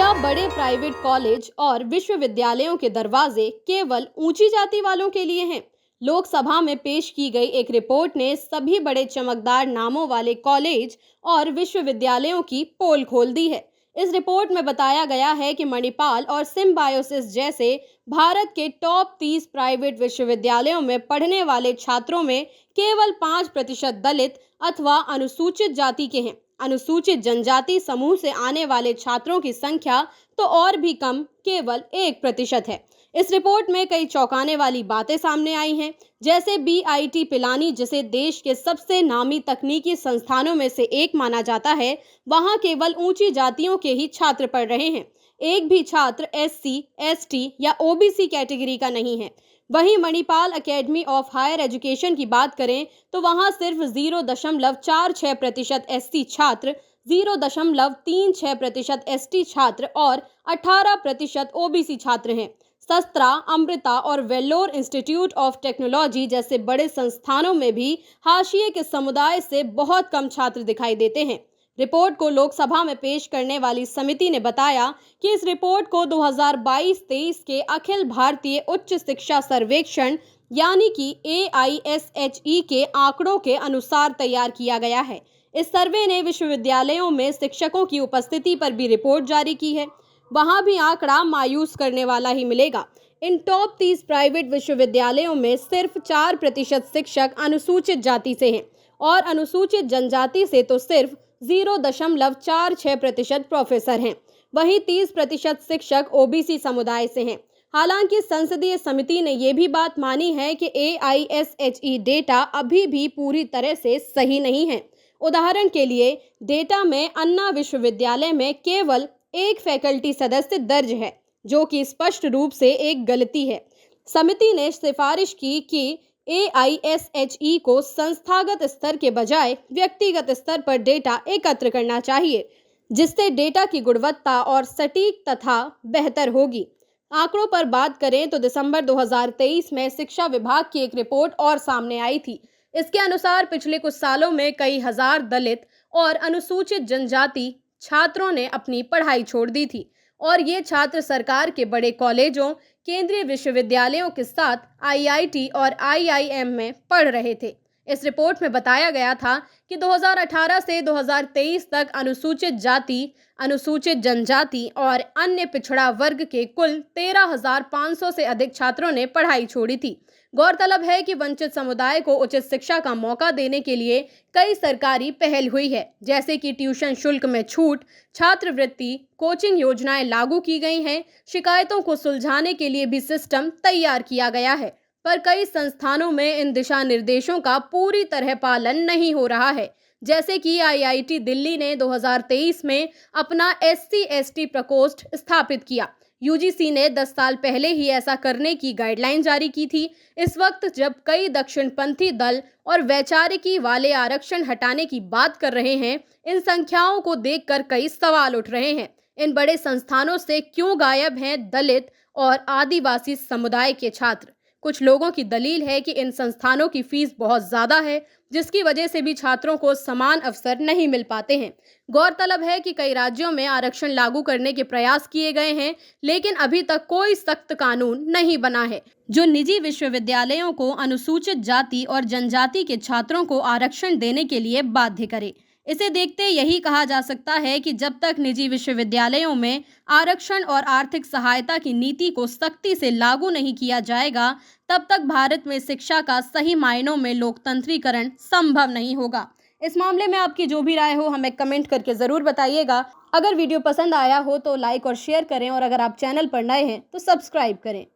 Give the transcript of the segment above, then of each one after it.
क्या बड़े private college और विश्वविद्यालयों के दरवाजे केवल ऊंची जाति वालों के लिए हैं? लोकसभा में पेश की गई एक रिपोर्ट ने सभी बड़े चमकदार नामों वाले कॉलेज और विश्वविद्यालयों की पोल खोल दी है। इस रिपोर्ट में बताया गया है कि मणिपाल और सिम्बायोसिस जैसे भारत के टॉप 30 प्राइवेट विश्वविद्यालयों में पढ़ने वाले छात्रों में केवल 5% दलित अथवा अनुसूचित जाति के हैं। अनुसूचित जनजाति समूह से आने वाले छात्रों की संख्या तो और भी कम, केवल 1% है। इस रिपोर्ट में कई चौंकाने वाली बातें सामने आई हैं, जैसे बीआईटी पिलानी, जिसे देश के सबसे नामी तकनीकी संस्थानों में से एक माना जाता है, वहां केवल ऊंची जातियों के ही छात्र पढ़ रहे हैं। एक भी छात्र एससी, एसटी या ओबीसी कैटेगरी का नहीं है। वहीं Manipal Academy of Higher Education की बात करें तो वहां सिर्फ 0.46% एससी छात्र, 0.36% एसटी छात्र और 18% ओबीसी छात्र हैं। सस्त्रा, अमृता और वेल्लोर इंस्टीट्यूट ऑफ टेक्नोलॉजी जैसे बड़े संस्थानों में भी हाशिए के समुदाय से बहुत कम छात्र दिखाई देते हैं। रिपोर्ट को लोकसभा में पेश करने वाली समिति ने बताया कि इस रिपोर्ट को 2022-23 के अखिल भारतीय उच्च शिक्षा सर्वेक्षण यानी कि AISHE के आंकड़ों के अनुसार तैयार किया गया है। इस सर्वे ने विश्वविद्यालयों में शिक्षकों की उपस्थिति पर भी रिपोर्ट जारी की है। वहां भी आंकड़ा मायूस करने वाला ही मिलेगा। इन टॉप 30 प्राइवेट विश्वविद्यालयों में सिर्फ 4% शिक्षक अनुसूचित जाति से हैं और अनुसूचित जनजाति से तो सिर्फ 0.46% प्रोफेसर हैं। वहीं 30% शिक्षक ओबीसी समुदाय से हैं। हालांकि संसदीय समिति ने यह भी बात मानी है कि AISHE डेटा अभी भी पूरी तरह से सही नहीं है। उदाहरण के लिए, डेटा में अन्ना विश्वविद्यालय में केवल एक फैकल्टी सदस्य दर्ज है, जो कि स्पष्ट रूप से एक गलती है। समिति ने सिफारिश की कि AISHE को संस्थागत स्तर के बजाय व्यक्तिगत स्तर पर डेटा एकत्र करना चाहिए, जिससे डेटा की गुणवत्ता और सटीक तथा बेहतर होगी। आंकड़ों पर बात करें तो दिसंबर 2023 में शिक्षा विभाग की एक रिपोर्ट और सामने आई थी। इसके अनुसार पिछले कुछ सालों में कई हजार दलित और अनुसूचित जनजाति छात्रों ने अपनी पढ़ाई छोड़ दी थी और ये छात्र सरकार के बड़े कॉलेजों, केंद्रीय विश्वविद्यालयों के साथ IIT और IIM में पढ़ रहे थे। इस रिपोर्ट में बताया गया था कि 2018 से 2023 तक अनुसूचित जाति, अनुसूचित जनजाति और अन्य पिछड़ा वर्ग के कुल 13,500 से अधिक छात्रों ने पढ़ाई छोड़ी थी। गौरतलब है कि वंचित समुदाय को उचित शिक्षा का मौका देने के लिए कई सरकारी पहल हुई है, जैसे कि ट्यूशन शुल्क में छूट, छात्रवृत्ति, कोचिंग योजनाएं लागू की गई हैं। शिकायतों को सुलझाने के लिए भी सिस्टम तैयार किया गया है, पर कई संस्थानों में इन दिशा निर्देशों का पूरी तरह पालन नहीं हो रहा है। जैसे कि IIT दिल्ली ने 2023 में अपना SC/ST प्रकोष्ठ स्थापित किया। UGC ने 10 साल पहले ही ऐसा करने की गाइडलाइन जारी की थी। इस वक्त जब कई दक्षिणपंथी दल और वैचारिकी वाले आरक्षण हटाने की बात कर रहे हैं, इन संख्याओं को देखकर कई सवाल उठ रहे हैं। इन बड़े संस्थानों से क्यों गायब हैं दलित और आदिवासी समुदाय के छात्र? कुछ लोगों की दलील है कि इन संस्थानों की फीस बहुत ज्यादा है, जिसकी वजह से भी छात्रों को समान अवसर नहीं मिल पाते हैं। गौरतलब है कि कई राज्यों में आरक्षण लागू करने के प्रयास किए गए हैं, लेकिन अभी तक कोई सख्त कानून नहीं बना है जो निजी विश्वविद्यालयों को अनुसूचित जाति और जनजाति के छात्रों को आरक्षण देने के लिए बाध्य करे। इसे देखते यही कहा जा सकता है कि जब तक निजी विश्वविद्यालयों में आरक्षण और आर्थिक सहायता की नीति को सख्ती से लागू नहीं किया जाएगा, तब तक भारत में शिक्षा का सही मायनों में लोकतंत्रीकरण संभव नहीं होगा। इस मामले में आपकी जो भी राय हो हमें कमेंट करके ज़रूर बताइएगा। अगर वीडियो पसंद आया हो तो लाइक और शेयर करें और अगर आप चैनल पर नए हैं तो सब्सक्राइब करें।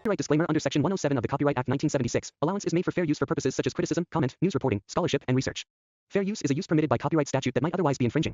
Copyright disclaimer under Section 107 of the Copyright Act 1976. Allowance is made for fair use for purposes such as criticism, comment, news reporting, scholarship, and research. Fair use is a use permitted by copyright statute that might otherwise be infringing.